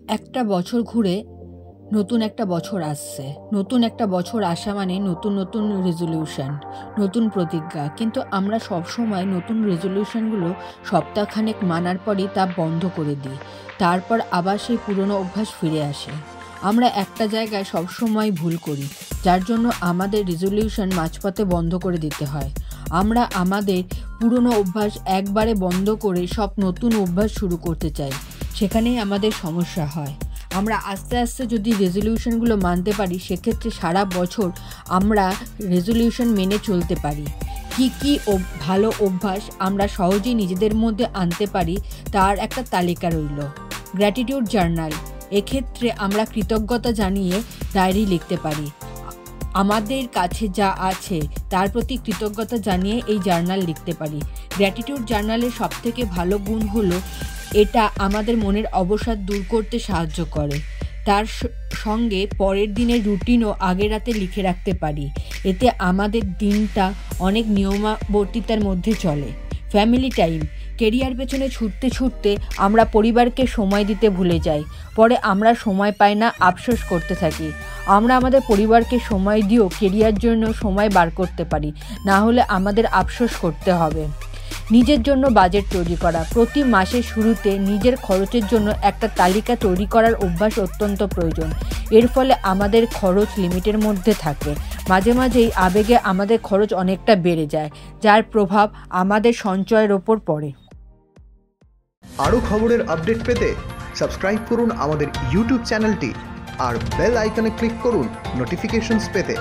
একটা বছর ঘুরে নতুন একটা বছর আসছে। নতুন একটা বছর আসা মানে নতুন নতুন রেজলিউশন, নতুন প্রতিজ্ঞা। কিন্তু আমরা সবসময় নতুন রেজলিউশনগুলো সপ্তাহখানেক মানার পরই তা বন্ধ করে দিই। তারপর আবার সেই পুরনো অভ্যাস ফিরে আসে। আমরা একটা জায়গায় সবসময় ভুল করি, যার জন্য আমাদের রেজলিউশন মাঝপথে বন্ধ করে দিতে হয়। আমরা আমাদের পুরনো অভ্যাস একবারে বন্ধ করে সব নতুন অভ্যাস শুরু করতে চাই, সেখানেই আমাদের সমস্যা হয়। আমরা আস্তে আস্তে যদি রেজলিউশনগুলো মানতে পারি, সেক্ষেত্রে সারা বছর আমরা রেজলিউশন মেনে চলতে পারি। কী ভালো অভ্যাস আমরা সহজেই নিজেদের মধ্যে আনতে পারি তার একটা তালিকা রইল। গ্র্যাটিটিউড জার্নাল, এক্ষেত্রে আমরা কৃতজ্ঞতা জানিয়ে ডায়েরি লিখতে পারি। আমাদের কাছে যা আছে তার প্রতি কৃতজ্ঞতা জানিয়ে এই জার্নাল লিখতে পারি। গ্র্যাটিটিউড জার্নালের সবথেকে ভালো গুণ হলো এটা আমাদের মনের অবসাদ দূর করতে সাহায্য করে। তার সঙ্গে পরের দিনের রুটিনও আগের রাতে লিখে রাখতে পারি। এতে আমাদের দিনটা অনেক নিয়মাবর্তিতার মধ্যে চলে। ফ্যামিলি টাইম, কেরিয়ার পেছনে ছুটতে ছুটতে আমরা পরিবারকে সময় দিতে ভুলে যাই। পরে আমরা সময় পাই না, আফসোস করতে থাকি। আমরা আমাদের পরিবারকে সময় দিয়েও কেরিয়ার জন্য সময় বার করতে পারি, না হলে আমাদের আফসোস করতে হবে। নিজের জন্য বাজেট তৈরি করা, প্রতি মাসের শুরুতে নিজের খরচের জন্য একটা তালিকা তৈরি করার অভ্যাস অত্যন্ত প্রয়োজন। এর ফলে আমাদের খরচ লিমিটের মধ্যে থাকে। মাঝে মাঝেই আবেগে আমাদের খরচ অনেকটা বেড়ে যায়, যার প্রভাব আমাদের সঞ্চয়ের ওপর পড়ে। আরও খবরের আপডেট পেতে সাবস্ক্রাইব করুন আমাদের ইউটিউব চ্যানেলটি আর বেল আইকনে ক্লিক করুন নোটিফিকেশনস পেতে।